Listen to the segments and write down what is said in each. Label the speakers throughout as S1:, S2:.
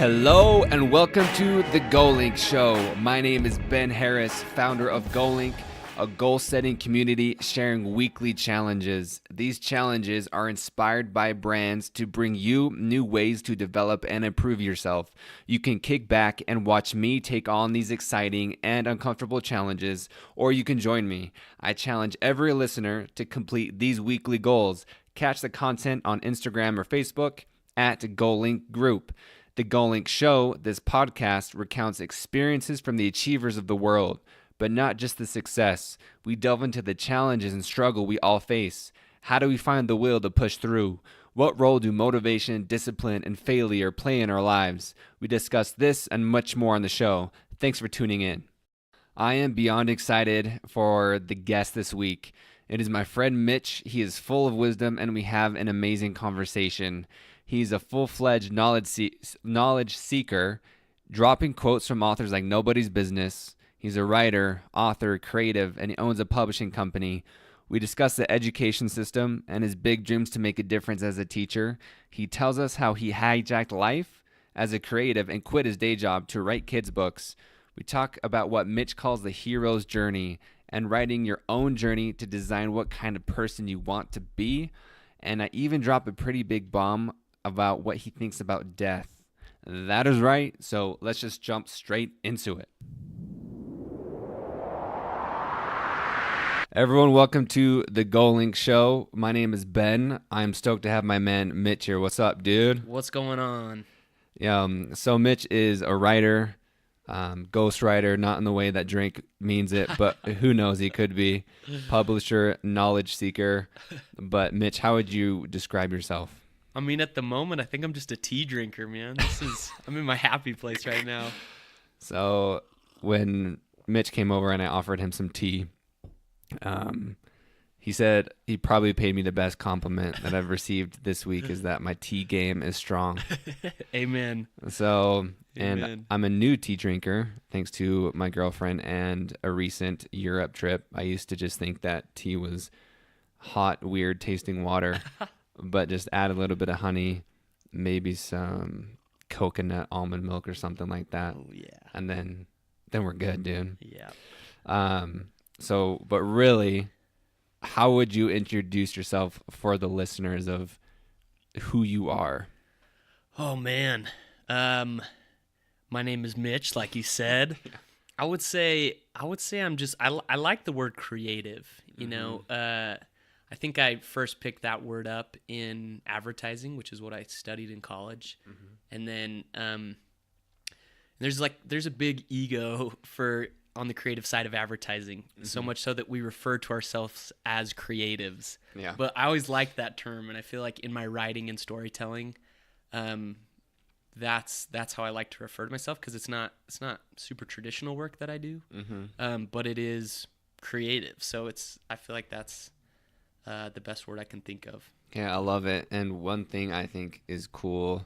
S1: Hello and welcome to the Goalink Show. My name is Ben Harris, founder of Goalink, a goal-setting community sharing weekly challenges. These challenges are inspired by brands to bring you new ways to develop and improve yourself. You can kick back and watch me take on these exciting and uncomfortable challenges, or you can join me. I challenge every listener to complete these weekly goals. Catch the content on Instagram or Facebook at Goalink Group. The Goalink Show, this podcast, recounts experiences from the achievers of the world, but not just the success. We delve into the challenges and struggle we all face. How do we find the will to push through? What role do motivation, discipline, and failure play in our lives? We discuss this and much more on the show. Thanks for tuning in. I am beyond excited for the guest this week. It is my friend Mitch. He is full of wisdom, and we have an amazing conversation. He's a full-fledged knowledge seeker, dropping quotes from authors like nobody's business. He's a writer, author, creative, and he owns a publishing company. We discuss the education system and his big dreams to make a difference as a teacher. He tells us how he hijacked life as a creative and quit his day job to write kids' books. We talk about what Mitch calls the hero's journey and writing your own journey to design what kind of person you want to be. And I even drop a pretty big bomb about what he thinks about death. That is right. So let's just jump straight into it. Everyone, welcome to the Goalink Show. My name is Ben. I'm stoked to have my man Mitch here. What's up, dude?
S2: What's going on?
S1: So Mitch is a writer, ghostwriter, not in the way that Drake means it, but who knows, he could be. Publisher, knowledge seeker. But Mitch, how would you describe yourself?
S2: I mean, at the moment, I think I'm just a tea drinker, man. I'm in my happy place right now.
S1: So when Mitch came over and I offered him some tea, he said he probably paid me the best compliment that I've received this week is that my tea game is strong.
S2: Amen.
S1: So, and
S2: Amen.
S1: I'm a new tea drinker thanks to my girlfriend and a recent Europe trip. I used to just think that tea was hot, weird tasting water. But just add a little bit of honey, maybe some coconut almond milk or something like that.
S2: Oh, yeah.
S1: And then we're good, dude.
S2: Yeah.
S1: But really, how would you introduce yourself for the listeners of who you are?
S2: Oh, man. My name is Mitch, like you said.
S1: Yeah.
S2: I would say I'm just, I like the word creative, you know. I think I first picked that word up in advertising, which is what I studied in college. Mm-hmm. And then there's a big ego on the creative side of advertising, so much so that we refer to ourselves as creatives.
S1: Yeah.
S2: But I always liked that term, and I feel like in my writing and storytelling, that's how I like to refer to myself, because it's not super traditional work that I do, but it is creative. So I feel like that's the best word I can think of.
S1: Yeah, I love it. And one thing I think is cool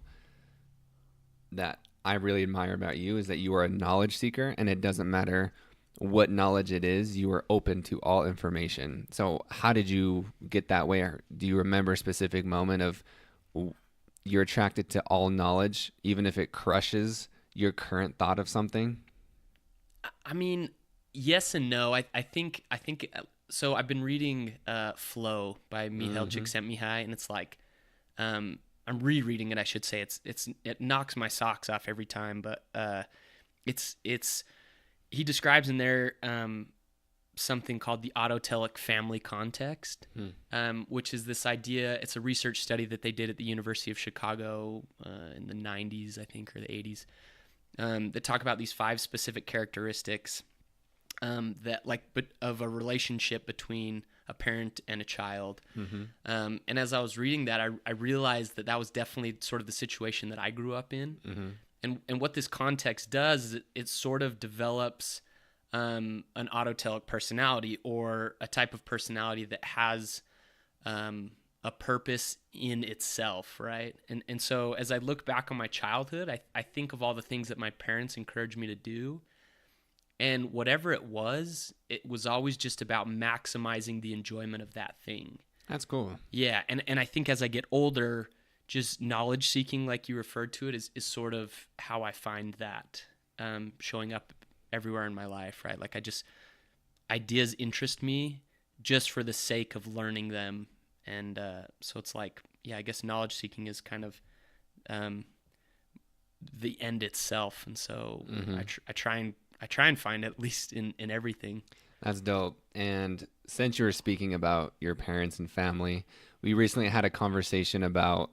S1: that I really admire about you is that you are a knowledge seeker, and it doesn't matter what knowledge it is, you are open to all information. So how did you get that way? Or do you remember a specific moment of you're attracted to all knowledge, even if it crushes your current thought of something?
S2: I mean, yes and no. I think so. I've been reading Flow by Mihaly Csikszentmihalyi, and it's like I'm rereading it. I should say it knocks my socks off every time. But he describes in there something called the autotelic family context, which is this idea. It's a research study that they did at the University of Chicago in the 90s, I think, or the 80s, that talk about these 5 specific characteristics of a relationship between a parent and a child. And as I was reading that, I realized that was definitely sort of the situation that I grew up in. And what this context does is it sort of develops an autotelic personality, or a type of personality that has a purpose in itself, right? And so as I look back on my childhood, I think of all the things that my parents encouraged me to do. And whatever it was always just about maximizing the enjoyment of that thing.
S1: That's cool.
S2: Yeah, and I think as I get older, just knowledge seeking, like you referred to it, is sort of how I find that showing up everywhere in my life, right? Like ideas interest me just for the sake of learning them. And so it's like, I guess knowledge seeking is kind of the end itself. And so I try and find at least in everything.
S1: That's dope. And since you were speaking about your parents and family, we recently had a conversation about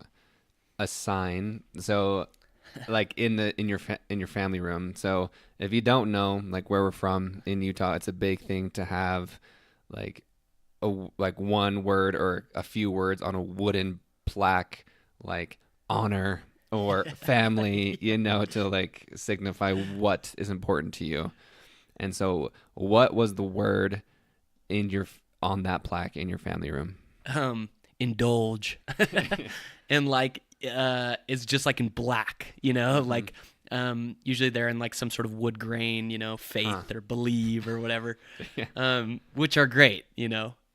S1: a sign. So like in your family room. So if you don't know like where we're from in Utah, it's a big thing to have like one word or a few words on a wooden plaque, like honor or family, to like signify what is important to you. And so what was the word on that plaque in your family room?
S2: Indulge. And like it's just like in black, like usually they're in like some sort of wood grain, faith or believe or whatever. Which are great,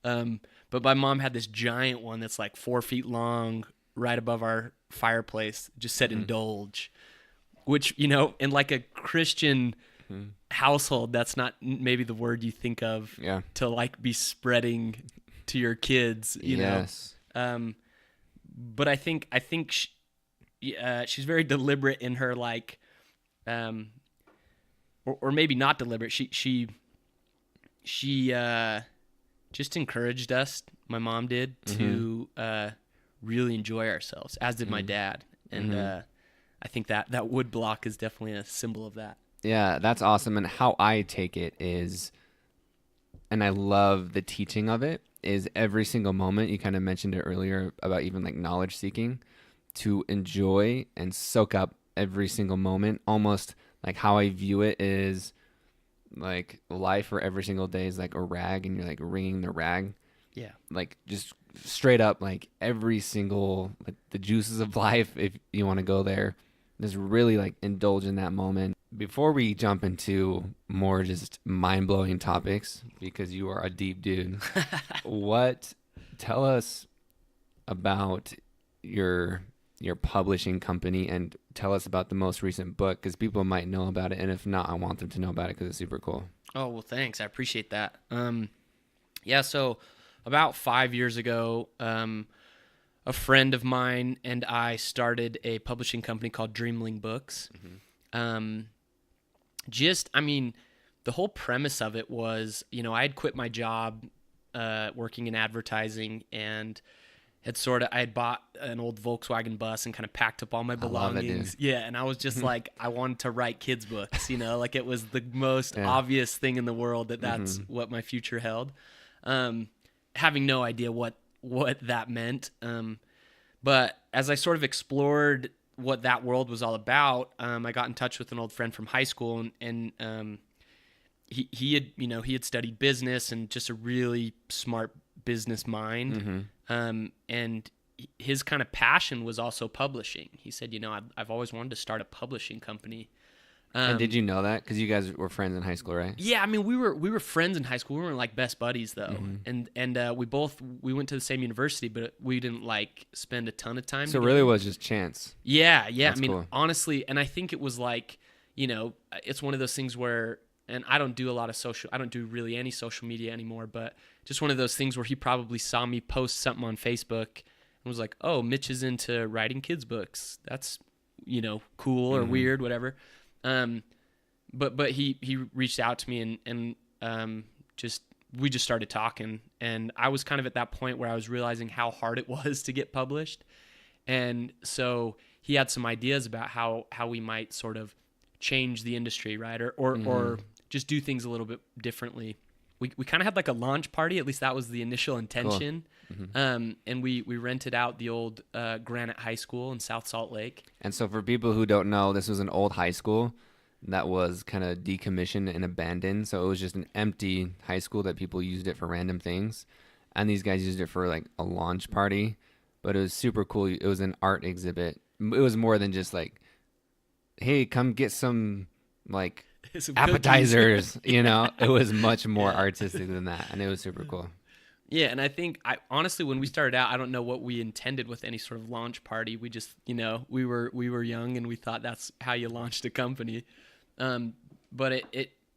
S2: but my mom had this giant one that's like 4 feet long right above our fireplace, just said indulge, which, in like a Christian household, that's not maybe the word you think of to like be spreading to your kids, you know. But I think she's very deliberate in her like, or maybe not deliberate. She just encouraged us. My mom did to really enjoy ourselves, as did my dad, and I think that wood block is definitely a symbol of that.
S1: Yeah, that's awesome. And how I take it is, and I love the teaching of it, is every single moment. You kind of mentioned it earlier about even like knowledge seeking, to enjoy and soak up every single moment. Almost like how I view it is like life, or every single day is like a rag, and you're like wringing the rag.
S2: Yeah.
S1: Like just straight up, like every single, like the juices of life, if you want to go there, just really like indulge in that moment. Before we jump into more just mind-blowing topics, because you are a deep dude, tell us about your publishing company, and tell us about the most recent book, because people might know about it, and if not, I want them to know about it because it's super cool.
S2: Oh, well, thanks. I appreciate that. So about 5 years ago, a friend of mine and I started a publishing company called Dreamling Books. The whole premise of it was, I had quit my job working in advertising, and I had bought an old Volkswagen bus and kind of packed up all my belongings. And I was just like, I wanted to write kids' books, like it was the most obvious thing in the world that's what my future held. Having no idea what that meant. But as I sort of explored what that world was all about, I got in touch with an old friend from high school, and he had studied business and just a really smart business mind. And his kind of passion was also publishing. He said, I've always wanted to start a publishing company.
S1: And did you know that? Because you guys were friends in high school, right?
S2: Yeah, we were friends in high school. We weren't like best buddies though, and we went to the same university, but we didn't like spend a ton of time.
S1: So
S2: together.
S1: It really was just chance.
S2: Yeah.
S1: That's cool.
S2: Honestly, and I think it was like, it's one of those things where, and I don't do really any social media anymore, but just one of those things where he probably saw me post something on Facebook and was like, "Oh, Mitch is into writing kids' books. That's cool or weird, whatever." But he reached out to me and we just started talking, and I was kind of at that point where I was realizing how hard it was to get published. And so he had some ideas about how we might sort of change the industry, right? Or just do things a little bit differently. We kind of had like a launch party, at least that was the initial intention. Cool. And we rented out the old Granite High School in South Salt Lake.
S1: And so for people who don't know, this was an old high school that was kind of decommissioned and abandoned. So it was just an empty high school that people used it for random things. And these guys used it for like a launch party. But it was super cool. It was an art exhibit. It was more than just like, hey, come get some like some appetizers. It was much more artistic than that. And it was super cool.
S2: Yeah, and I think honestly, when we started out, I don't know what we intended with any sort of launch party. We just, we were young and we thought that's how you launched a company. But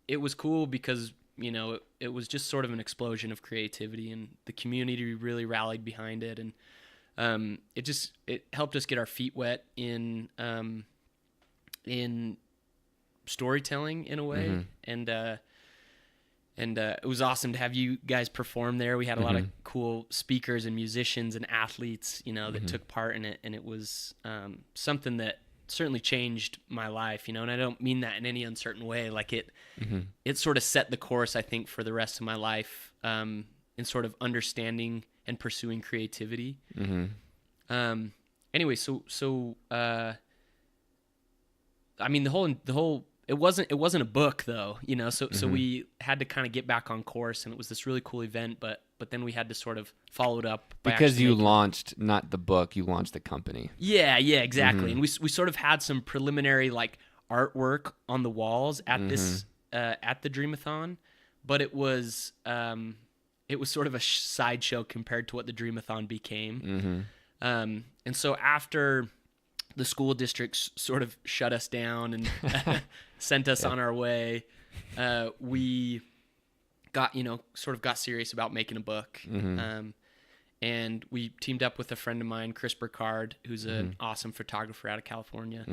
S2: it was cool because it was just sort of an explosion of creativity, and the community really rallied behind it, and it helped us get our feet wet in storytelling in a way, and it was awesome to have you guys perform there. We had a lot of cool speakers and musicians and athletes, that took part in it, and it was something that certainly changed my life, and I don't mean that in any uncertain way. Like it sort of set the course, I think, for the rest of my life, in sort of understanding and pursuing creativity. Anyway, so I mean, the whole it wasn't a book though, so we had to kind of get back on course, and it was this really cool event, but then we had to sort of follow it up by
S1: because you launched not the book, you launched the company.
S2: Yeah, exactly. And we sort of had some preliminary like artwork on the walls at this at the Dreamathon, but it was sort of a sideshow compared to what the Dreamathon became. And so after the school districts sort of shut us down and sent us on our way, we got serious about making a book. And we teamed up with a friend of mine, Chris Burkard, who's an awesome photographer out of California.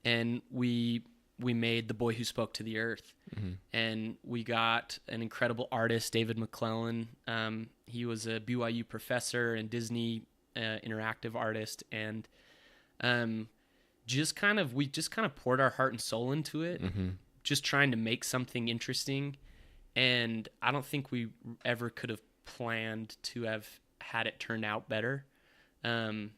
S2: And we made The Boy Who Spoke to the Earth. And we got an incredible artist, David McClellan. He was a BYU professor and Disney interactive artist, and we just kind of poured our heart and soul into it, just trying to make something interesting. And I don't think we ever could have planned to have had it turn out better. And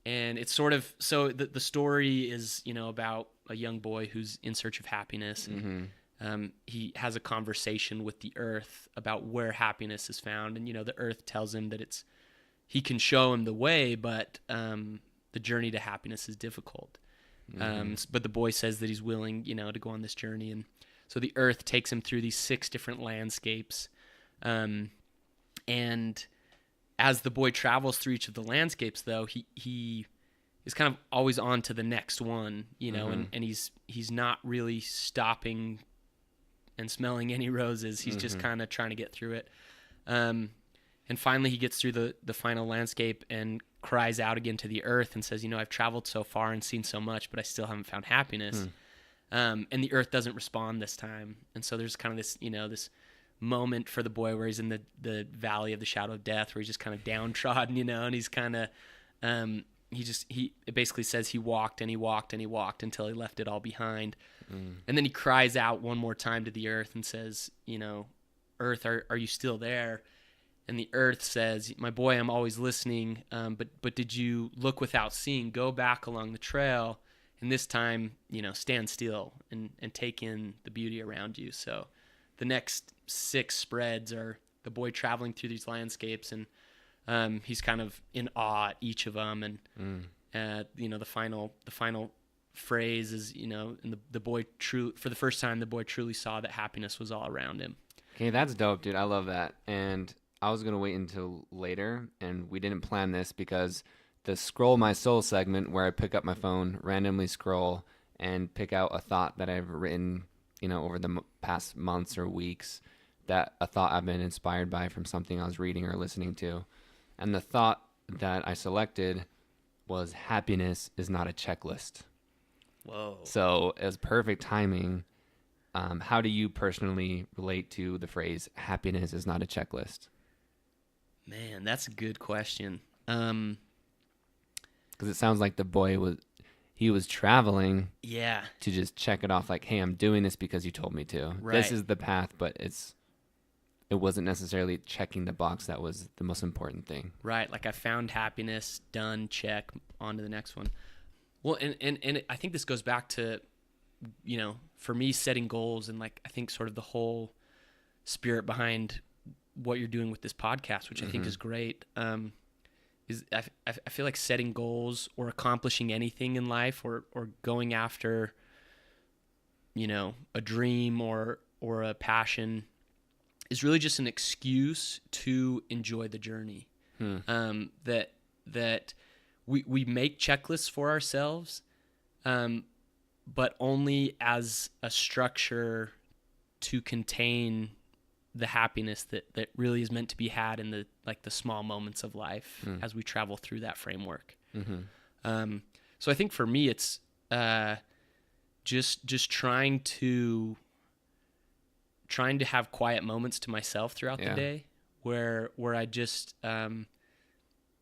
S2: it's sort of, so the story is, about a young boy who's in search of happiness. And he has a conversation with the earth about where happiness is found. And, the earth tells him that he can show him the way, but the journey to happiness is difficult. But the boy says that he's willing, to go on this journey. And so the earth takes him through these 6 different landscapes. And as the boy travels through each of the landscapes, though, he is kind of always on to the next one, and he's not really stopping and smelling any roses. He's just kind of trying to get through it. And finally he gets through the final landscape and cries out again to the earth and says, I've traveled so far and seen so much, but I still haven't found happiness. And the earth doesn't respond this time. And so there's kind of this, this moment for the boy where he's in the valley of the shadow of death, where he's just kind of downtrodden, and he's kind of, it basically says he walked and he walked and he walked until he left it all behind. And then he cries out one more time to the earth and says, earth, are you still there? And the earth says, my boy, I'm always listening, but did you look without seeing? Go back along the trail, and this time, stand still and take in the beauty around you. So the next 6 spreads are the boy traveling through these landscapes, and he's kind of in awe at each of them. And the final phrase is, and the boy for the first time, the boy truly saw that happiness was all around him.
S1: Okay, that's dope, dude. I love that. And I was going to wait until later, and we didn't plan this because the Scroll My Soul segment, where I pick up my phone, randomly scroll, and pick out a thought that I've written, over the past months or weeks, that a thought I've been inspired by from something I was reading or listening to. And the thought that I selected was, happiness is not a checklist.
S2: Whoa.
S1: So it was perfect timing. How do you personally relate to the phrase, happiness is not a checklist?
S2: Man, that's a good question.
S1: Because it sounds like the boy was traveling
S2: to
S1: just check it off, like, hey, I'm doing this because you told me to.
S2: Right.
S1: This is the path, but it wasn't necessarily checking the box that was the most important thing.
S2: Right, like I found happiness, done, check, on to the next one. Well, and I think this goes back to, for me, setting goals, and like I think sort of the whole spirit behind what you're doing with this podcast, which I think is great. Is I feel like setting goals or accomplishing anything in life, or going after, a dream or a passion, is really just an excuse to enjoy the journey. That we make checklists for ourselves, but only as a structure to contain the happiness that really is meant to be had in the small moments of life as we travel through that framework. So I think for me, it's just trying to have quiet moments to myself throughout the day, where I just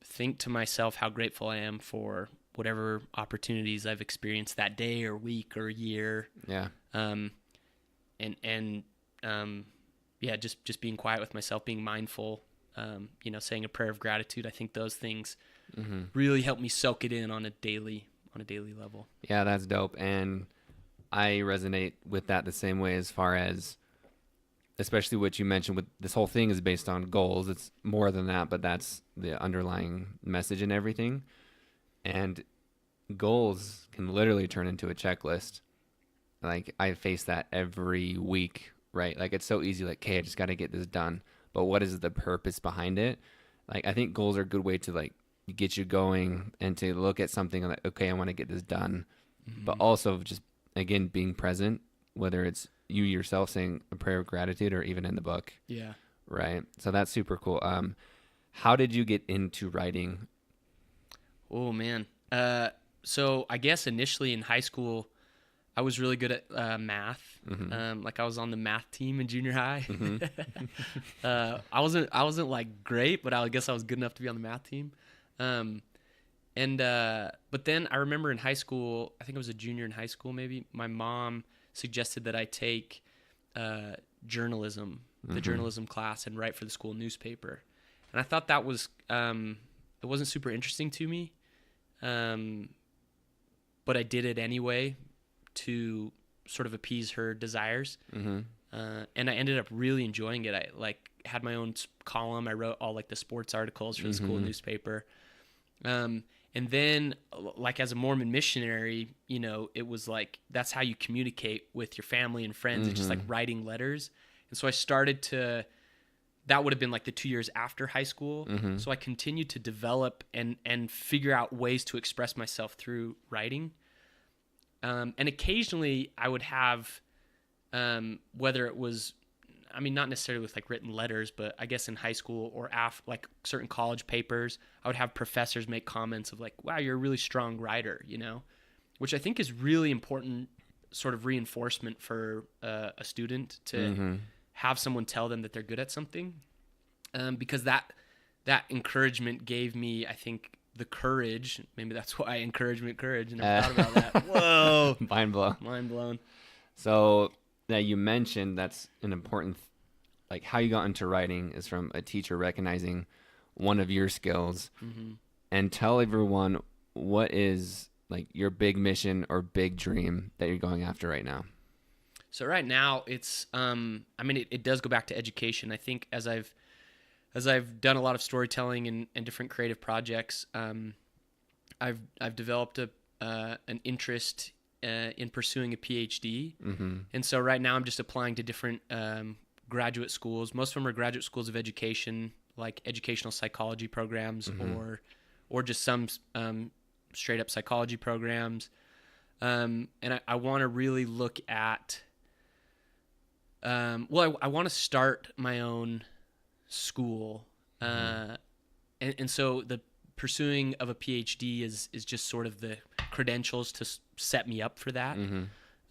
S2: think to myself how grateful I am for whatever opportunities I've experienced that day or week or year.
S1: Yeah.
S2: Just being quiet with myself, being mindful, saying a prayer of gratitude. I think those things really help me soak it in on a daily level.
S1: Yeah, that's dope. And I resonate with that the same way, as far as, especially what you mentioned with this whole thing is based on goals. It's more than that, but that's the underlying message and everything. And goals can literally turn into a checklist. Like, I face that every week, right? Like, it's so easy, like, okay, I just got to get this done. But what is the purpose behind it? Like, I think goals are a good way to, like, get you going and to look at something like, okay, I want to get this done. But also just, again, being present, whether it's you yourself saying a prayer of gratitude or even in the book.
S2: Yeah.
S1: Right. So that's super cool. How did you get into writing?
S2: Oh, man. So I guess initially in high school, I was really good at math. Like, I was on the math team in junior high. I wasn't like great, but I guess I was good enough to be on the math team. But then I remember in high school, I think I was a junior in high school, maybe, my mom suggested that I take journalism, the journalism class, and write for the school newspaper. And I thought that was, it wasn't super interesting to me. But I did it anyway to sort of appease her desires. And I ended up really enjoying it. I had my own column. I wrote all the sports articles for the school newspaper. And then, as a Mormon missionary, it was that's how you communicate with your family and friends. It's just writing letters. And so I started to, that would have been the 2 years after high school. So I continued to develop and figure out ways to express myself through writing. And occasionally I would have, whether it was, not necessarily with written letters, but I guess in high school or certain college papers, I would have professors make comments of wow, you're a really strong writer, which I think is really important sort of reinforcement for a student to have someone tell them that they're good at something. Because that encouragement gave me, I think, the courage. Maybe that's why encouragement, courage. And I thought about that. Whoa.
S1: Mind blown. So that you mentioned, that's an important, how you got into writing is from a teacher recognizing one of your skills. And tell everyone, what is your big mission or big dream that you're going after right now?
S2: So right now it's, it does go back to education. I think as I've done a lot of storytelling and different creative projects, I've developed an interest in pursuing a PhD. And so right now I'm just applying to different graduate schools. Most of them are graduate schools of education, like educational psychology programs, or just some straight up psychology programs. And I want to really look at, I want to start my own school. And so the pursuing of a PhD is just sort of the credentials to set me up for that.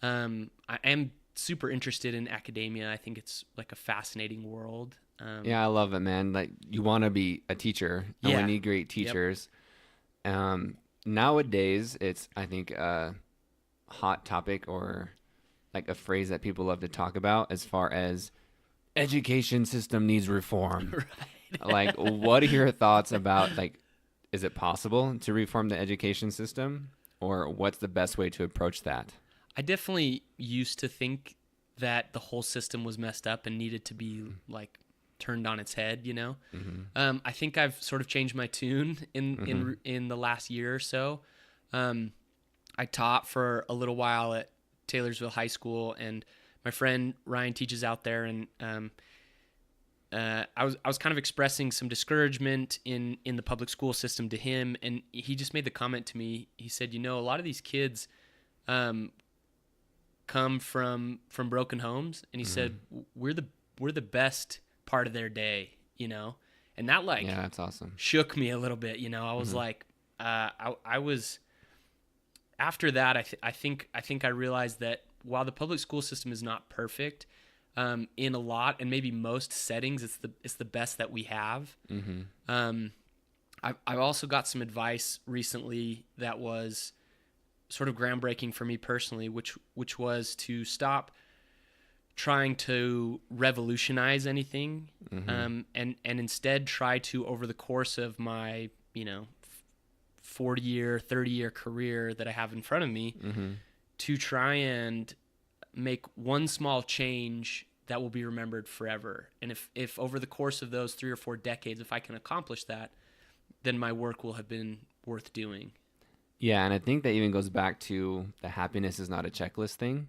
S2: I am super interested in academia. I think it's a fascinating world.
S1: Yeah, I love it, man. You want to be a teacher, and we need great teachers. Nowadays, it's, I think, a hot topic, or a phrase that people love to talk about, as far as education system needs reform. Right. What are your thoughts about, is it possible to reform the education system, or what's the best way to approach that?
S2: I definitely used to think that the whole system was messed up and needed to be turned on its head, I think I've sort of changed my tune in the last year or so. I taught for a little while at Taylorsville High School, and my friend Ryan teaches out there, and I was kind of expressing some discouragement in the public school system to him, and he just made the comment to me. He said, a lot of these kids come from broken homes, and he said we're the best part of their day, and that
S1: yeah, that's awesome.
S2: shook me a little bit. I was like, I was after that. I think I realized that while the public school system is not perfect, in a lot and maybe most settings, it's the best that we have. I've also got some advice recently that was sort of groundbreaking for me personally, which was to stop trying to revolutionize anything, and instead try to, over the course of my 40-year, 30-year career that I have in front of me, to try and make one small change that will be remembered forever. And if over the course of those 3 or 4 decades, if I can accomplish that, then my work will have been worth doing.
S1: Yeah, and I think that even goes back to the happiness is not a checklist thing.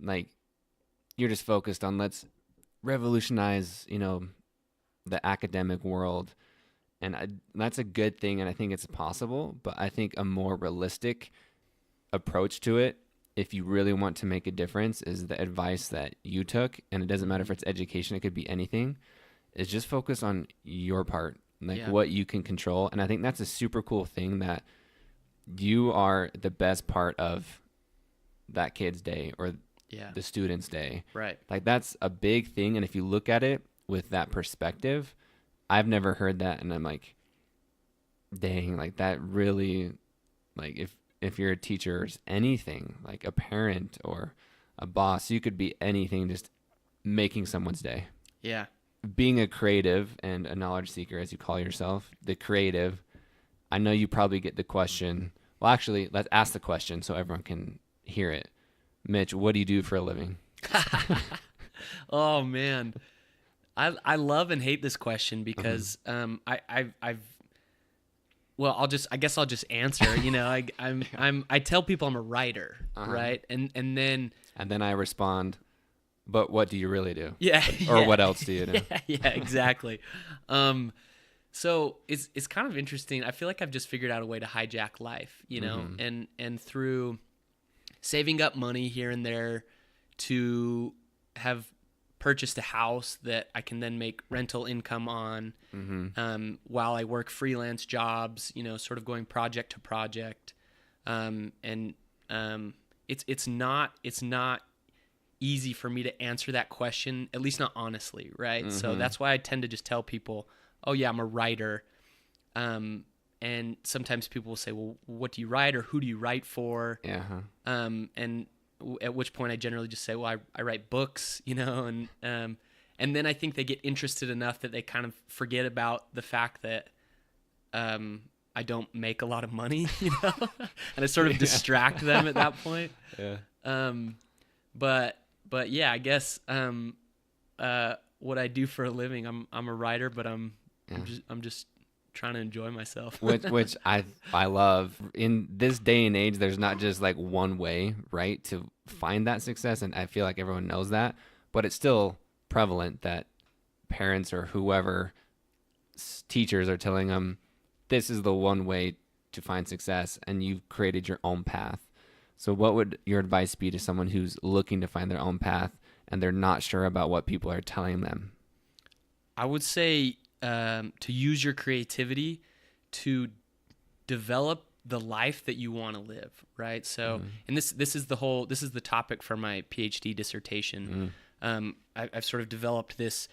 S1: Like, you're just focused on let's revolutionize, the academic world. And that's a good thing, and I think it's possible. But I think a more realistic approach to it, if you really want to make a difference, is the advice that you took. And it doesn't matter if it's education, it could be anything, is just focus on your part, what you can control. And I think that's a super cool thing, that you are the best part of that kid's day or the student's day.
S2: Right.
S1: Like, that's a big thing. And if you look at it with that perspective, I've never heard that. And I'm like, dang, like that really, like if you're a teacher or anything, like a parent or a boss, you could be anything, just making someone's day.
S2: Yeah.
S1: Being a creative and a knowledge seeker, as you call yourself, the creative, I know you probably get the question. Well, actually, let's ask the question so everyone can hear it. Mitch, what do you do for a living?
S2: Oh man, I love and hate this question because I guess I'll just answer. I tell people I'm a writer, right? And then
S1: I respond, but what do you really do?
S2: Yeah.
S1: Or what else do you do?
S2: Yeah, exactly. So it's kind of interesting. I feel like I've just figured out a way to hijack life, and through saving up money here and there to have purchased a house that I can then make rental income on, while I work freelance jobs, sort of going project to project. It's not easy for me to answer that question, at least not honestly, right? So that's why I tend to just tell people, oh yeah, I'm a writer. And sometimes people will say, well, what do you write, or who do you write for?
S1: Yeah.
S2: And at which point I generally just say, well, I write books, and then I think they get interested enough that they kind of forget about the fact that I don't make a lot of money, and I sort of distract them at that point.
S1: Yeah.
S2: But yeah, I guess what I do for a living, I'm a writer, but I'm just trying to enjoy myself.
S1: which I love. In this day and age, there's not just like one way, right, to find that success, and I feel like everyone knows that, but it's still prevalent that parents or whoever, teachers, are telling them this is the one way to find success, and you've created your own path. So what would your advice be to someone who's looking to find their own path and they're not sure about what people are telling them?
S2: I would say to use your creativity to develop the life that you want to live, right? So, and this is the topic for my PhD dissertation. I've sort of developed this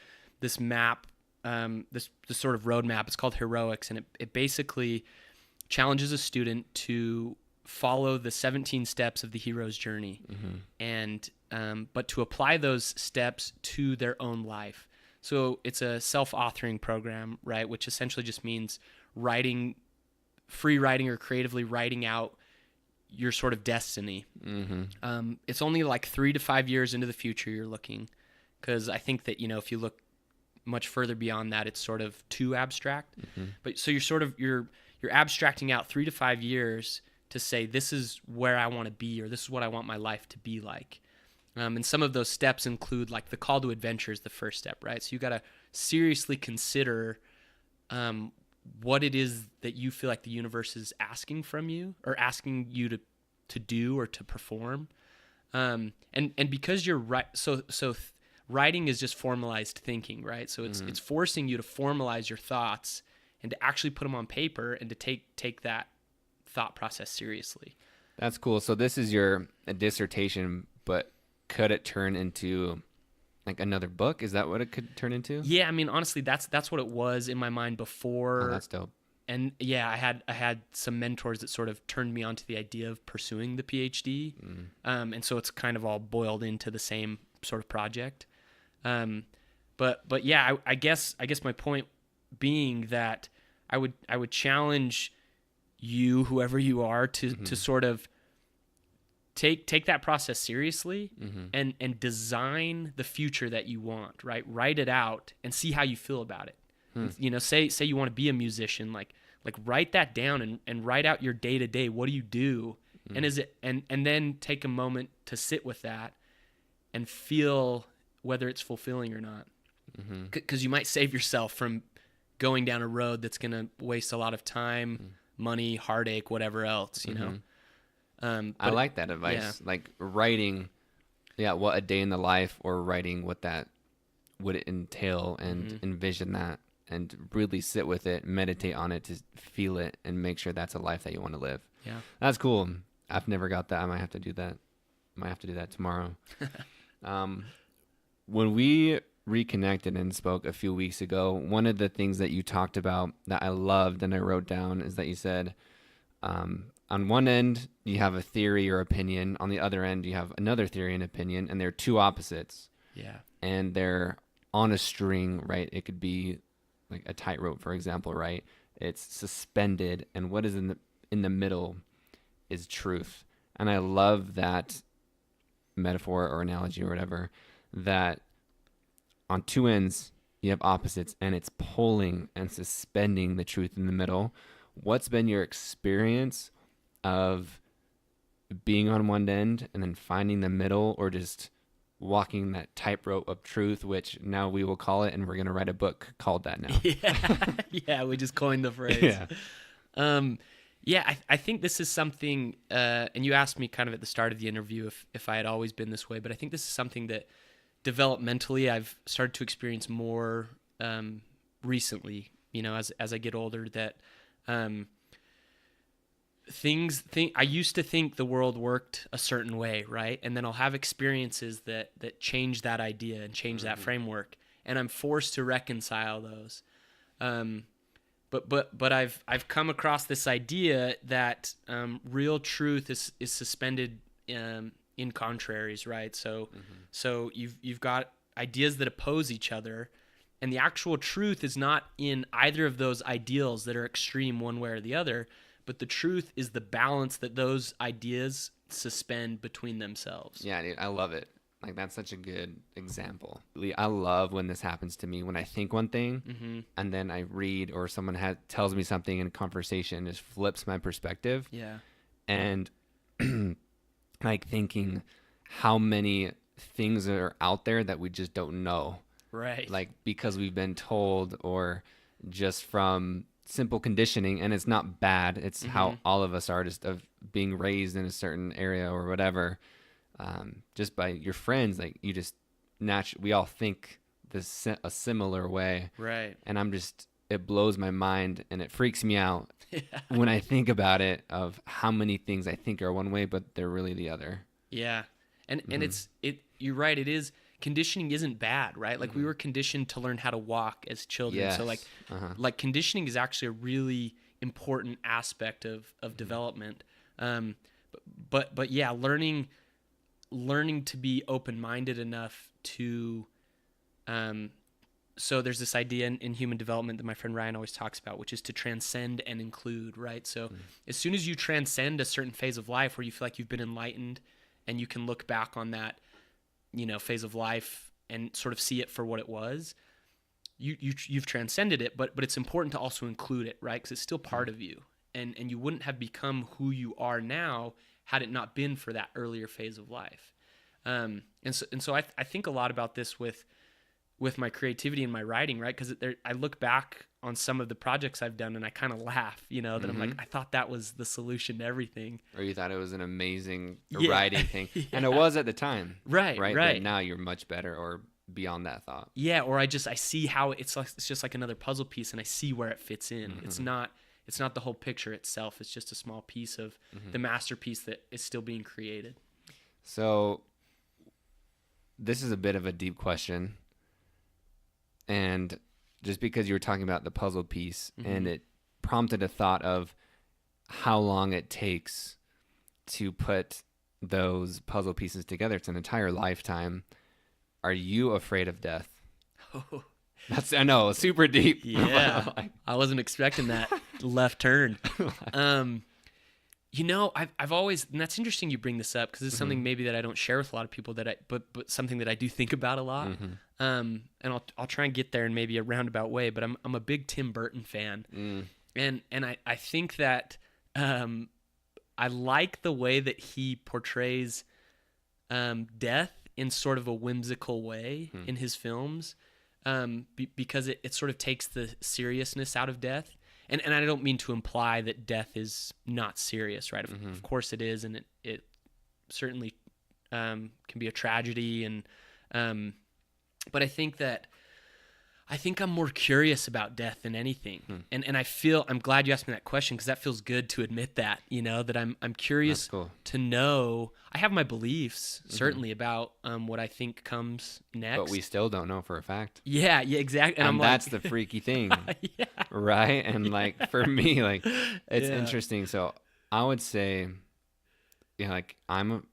S2: map, this sort of roadmap. It's called Heroics, and it basically challenges a student to follow the 17 steps of the hero's journey, and but to apply those steps to their own life. So it's a self-authoring program, right? Which essentially just means free writing or creatively writing out your sort of destiny. It's only like 3 to 5 years into the future you're looking, because I think that, if you look much further beyond that, it's sort of too abstract. But so you're abstracting out 3 to 5 years to say, this is where I want to be, or this is what I want my life to be like. And some of those steps include, like, the call to adventure is the first step, right? So you got to seriously consider what it is that you feel like the universe is asking from you, or asking you to do or to perform. And because you're right, writing is just formalized thinking, right? So it's forcing you to formalize your thoughts and to actually put them on paper and to take that thought process seriously.
S1: That's cool. So this is a dissertation, but could it turn into like another book? Is that what it could turn into?
S2: Yeah, I mean, honestly, that's what it was in my mind before.
S1: Oh, that's dope.
S2: And yeah, I had some mentors that sort of turned me onto the idea of pursuing the PhD. And so it's kind of all boiled into the same sort of project. But yeah, I guess my point being that I would challenge you, whoever you are, to sort of take that process seriously and design the future that you want, right? Write it out and see how you feel about it. You know, say you want to be a musician, like write that down and write out your day to day. What do you do? And is it and then take a moment to sit with that and feel whether it's fulfilling or not. Because you might save yourself from going down a road that's going to waste a lot of time, money, heartache, whatever else, you know?
S1: I like that advice.
S2: Yeah.
S1: Like writing, what a day in the life, or writing what that would entail, and envision that, and really sit with it, meditate on it, to feel it, and make sure that's a life that you want to live.
S2: Yeah.
S1: That's cool. I've never got that. I might have to do that. Tomorrow. When we reconnected and spoke a few weeks ago, one of the things that you talked about that I loved and I wrote down is that you said, on one end, you have a theory or opinion. On the other end, you have another theory and opinion, and they're two opposites.
S2: Yeah.
S1: And they're on a string, right? It could be like a tightrope, for example, right? It's suspended, and what is in the middle is truth. And I love that metaphor or analogy or whatever, that on two ends you have opposites, and it's pulling and suspending the truth in the middle. What's been your experience of being on one end and then finding the middle, or just walking that tightrope of truth, which now we will call it, and we're going to write a book called that now?
S2: Yeah, we just coined the phrase. I think this is something, and you asked me kind of at the start of the interview if I had always been this way, but I think this is something that developmentally I've started to experience more recently, you know, as I get older, that I used to think the world worked a certain way, right? And then I'll have experiences that change that idea and change that framework, and I'm forced to reconcile those. But I've come across this idea that real truth is suspended in contraries, right? So you've got ideas that oppose each other, and the actual truth is not in either of those ideals that are extreme one way or the other, but the truth is the balance that those ideas suspend between themselves.
S1: Yeah, dude, I love it. Like, that's such a good example. I love when this happens to me, when I think one thing and then I read, or someone tells me something in a conversation, just flips my perspective.
S2: Yeah.
S1: And like thinking how many things are out there that we just don't know.
S2: Right.
S1: Like, because we've been told, or just from simple conditioning, and it's not bad. It's how all of us are, just of being raised in a certain area or whatever. Just by your friends, like, you just we all think a similar way.
S2: Right.
S1: And it blows my mind, and it freaks me out when I think about it, of how many things I think are one way, but they're really the other.
S2: Yeah. And you're right. It is, conditioning isn't bad, right? Like, we were conditioned to learn how to walk as children.
S1: Yes.
S2: So like conditioning is actually a really important aspect of development. But yeah, learning to be open-minded enough to, so there's this idea in human development that my friend Ryan always talks about, which is to transcend and include, right? So as soon as you transcend a certain phase of life where you feel like you've been enlightened, and you can look back on that, you know, phase of life and sort of see it for what it was, you've transcended it, but it's important to also include it, right? Because it's still part of you, and you wouldn't have become who you are now had it not been for that earlier phase of life. And so I think a lot about this with with my creativity and my writing, right? Because I look back on some of the projects I've done and I kind of laugh, that I'm like, I thought that was the solution to everything.
S1: Or you thought it was an amazing
S2: Yeah.
S1: writing thing.
S2: Yeah.
S1: And it was at the time.
S2: Right.
S1: But now you're much better or beyond that thought.
S2: Yeah, or I see how it's just like another puzzle piece and I see where it fits in. It's not the whole picture itself. It's just a small piece of the masterpiece that is still being created.
S1: So this is a bit of a deep question. And just because you were talking about the puzzle piece and it prompted a thought of how long it takes to put those puzzle pieces together. It's an entire lifetime. Are you afraid of death?
S2: Oh.
S1: I know, super deep.
S2: Yeah. I wasn't expecting that left turn. I've always, and that's interesting you bring this up because it's something maybe that I don't share with a lot of people but something that I do think about a lot. And I'll try and get there in maybe a roundabout way, but I'm a big Tim Burton fan. And I think that I like the way that he portrays death in sort of a whimsical way in his films, because it sort of takes the seriousness out of death. And I don't mean to imply that death is not serious, right? Of course it is, and it certainly can be a tragedy. But I think I'm more curious about death than anything. And I'm glad you asked me that question because that feels good to admit that, that I'm curious to know. I have my beliefs certainly about what I think comes next.
S1: But we still don't know for a fact.
S2: Yeah, exactly.
S1: And that's the freaky thing.
S2: Yeah.
S1: Right? And like for me, like it's interesting. So I would say, I'm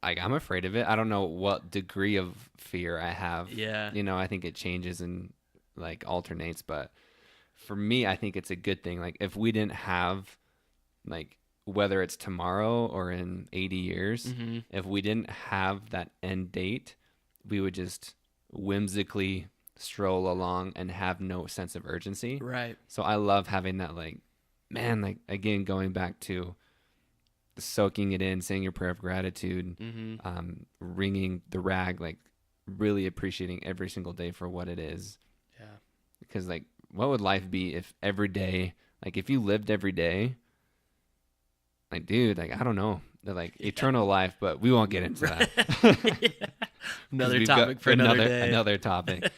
S1: afraid of it. I don't know what degree of fear I have.
S2: Yeah.
S1: I think it changes and like alternates, but for me, I think it's a good thing. Like if we didn't have, like, whether it's tomorrow or in 80 years, if we didn't have that end date, we would just whimsically stroll along and have no sense of urgency.
S2: Right.
S1: So I love having that, like, man, like, again, going back to soaking it in, saying your prayer of gratitude, wringing the rag, like really appreciating every single day for what it is.
S2: Yeah.
S1: Because like, what would life be if every day, like if you lived every day, like, dude, like, I don't know, like eternal life, but we won't get into that.
S2: Another topic for another day.
S1: Another topic.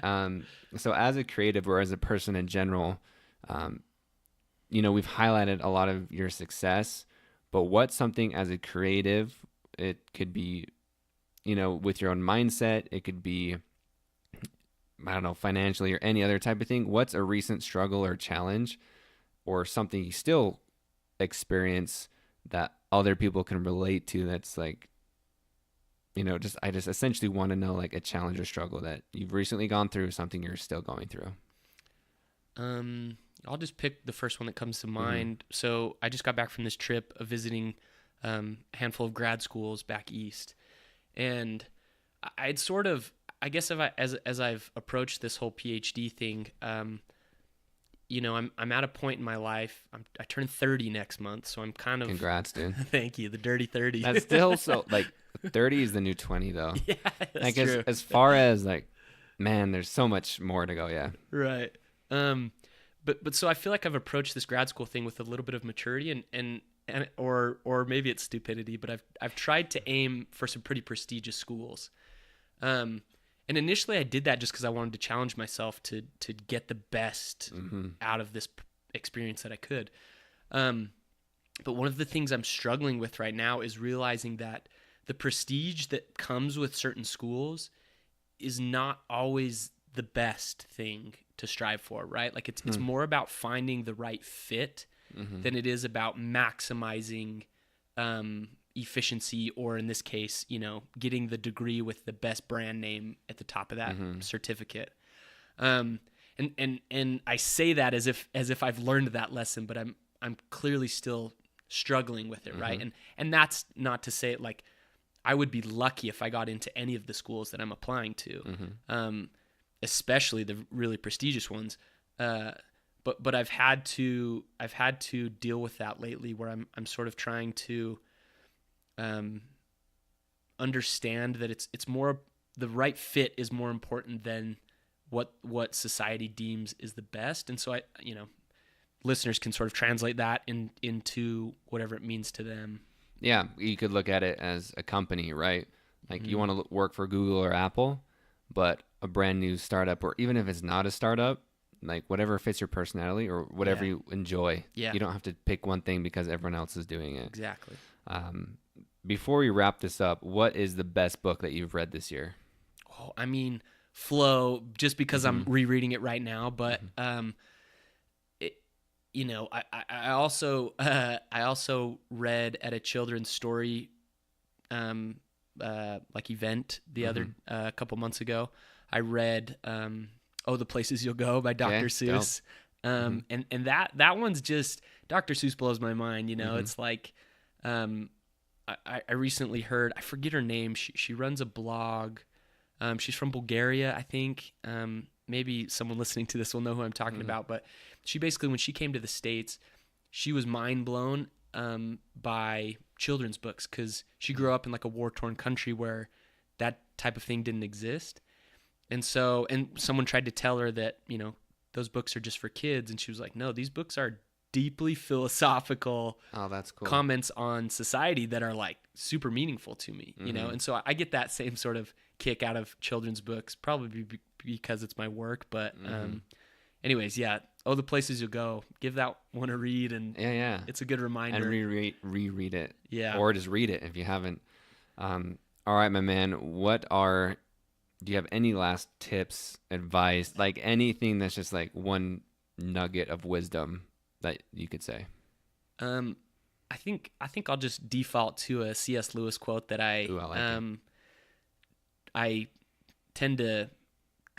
S1: So as a creative or as a person in general, we've highlighted a lot of your success, but what's something as a creative, it could be, with your own mindset, it could be, I don't know, financially or any other type of thing. What's a recent struggle or challenge or something you still experience that other people can relate to that's like, I just essentially want to know like a challenge or struggle that you've recently gone through, something you're still going through.
S2: I'll just pick the first one that comes to mind. So I just got back from this trip of visiting a handful of grad schools back east. And I'd sort of, I guess as I've approached this whole PhD thing, I'm at a point in my life. I turn 30 next month, so I'm kind of.
S1: Congrats, dude.
S2: Thank you. The dirty 30.
S1: That's still so like 30 is the new 20 though.
S2: Yeah, that's
S1: like
S2: true.
S1: As far as like, man, there's so much more to go. Yeah.
S2: Right. But so I feel like I've approached this grad school thing with a little bit of maturity and or maybe it's stupidity, but I've tried to aim for some pretty prestigious schools. And initially I did that just because I wanted to challenge myself to get the best out of this experience that I could. But one of the things I'm struggling with right now is realizing that the prestige that comes with certain schools is not always the best thing to strive for, right? Like it's more about finding the right fit than it is about maximizing efficiency, or in this case, getting the degree with the best brand name at the top of that certificate. And I say that as if I've learned that lesson, but I'm clearly still struggling with it, right? And that's not to say it like I would be lucky if I got into any of the schools that I'm applying to, especially the really prestigious ones. But I've had to deal with that lately, where I'm sort of trying to understand that it's more the right fit is more important than what society deems is the best. And so listeners can sort of translate that into whatever it means to them.
S1: Yeah, you could look at it as a company, right? Like you want to work for Google or Apple, but a brand new startup, or even if it's not a startup, like whatever fits your personality or whatever you enjoy. Yeah. You don't have to pick one thing because everyone else is doing it.
S2: Exactly.
S1: Before we wrap this up, what is the best book that you've read this year?
S2: Oh, I mean, Flow, just because I'm rereading it right now, but I also read at a children's story like event the other couple months ago. I read The Places You'll Go by Dr. Seuss. And that one's just, Dr. Seuss blows my mind. It's like I recently heard, I forget her name. She runs a blog. She's from Bulgaria, I think. Maybe someone listening to this will know who I'm talking about. But she basically, when she came to the States, she was mind blown by children's books because she grew up in like a war-torn country where that type of thing didn't exist. And someone tried to tell her that, those books are just for kids. And she was like, no, these books are deeply philosophical
S1: that's cool.
S2: comments on society that are like super meaningful to me, And so I get that same sort of kick out of children's books, probably because it's my work. But anyways, The Places You'll Go. Give that one a read, and it's a good reminder.
S1: And reread it.
S2: Yeah.
S1: Or just read it if you haven't. All right, my man. Do you have any last tips, advice, like anything that's just like one nugget of wisdom that you could say?
S2: I think I'll just default to a C.S. Lewis quote that I tend to,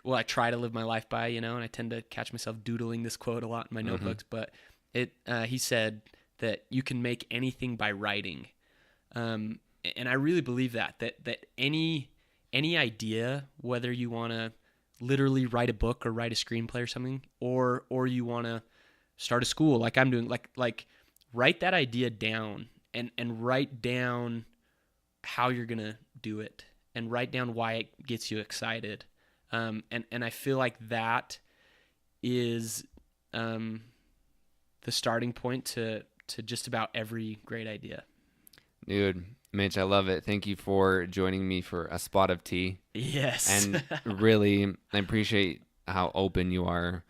S2: I try to live my life by, and I tend to catch myself doodling this quote a lot in my notebooks. But he said that you can make anything by writing, and I really believe that any idea, whether you want to literally write a book or write a screenplay or something, or you want to start a school like I'm doing, like write that idea down and write down how you're going to do it and write down why it gets you excited. And I feel like that is the starting point to just about every great idea.
S1: Dude, Mitch, I love it. Thank you for joining me for a spot of tea.
S2: Yes.
S1: And really, I appreciate how open you are.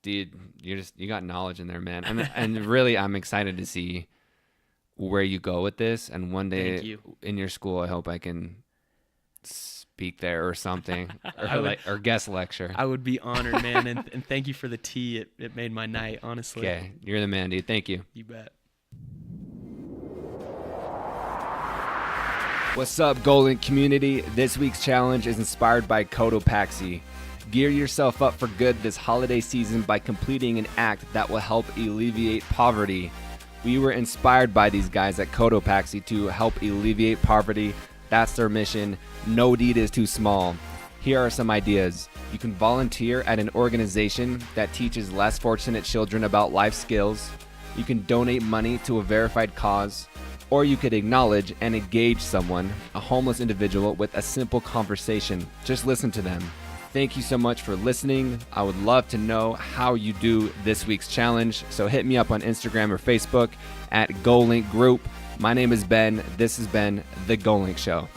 S1: Dude, you got knowledge in there, man. And really, I'm excited to see where you go with this. And one day in your school, I hope I can speak there or something, or guest lecture.
S2: I would be honored, man. And thank you for the tea. It made my night, honestly.
S1: Okay, you're the man, dude. Thank you.
S2: You bet.
S1: What's up, Goalink community? This week's challenge is inspired by Cotopaxi. Gear yourself up for good this holiday season by completing an act that will help alleviate poverty. We were inspired by these guys at Cotopaxi to help alleviate poverty. That's their mission. No deed is too small. Here are some ideas. You can volunteer at an organization that teaches less fortunate children about life skills. You can donate money to a verified cause. Or you could acknowledge and engage someone, a homeless individual, with a simple conversation. Just listen to them. Thank you so much for listening. I would love to know how you do this week's challenge. So hit me up on Instagram or Facebook at Goalink Group. My name is Ben. This has been The Goalink Show.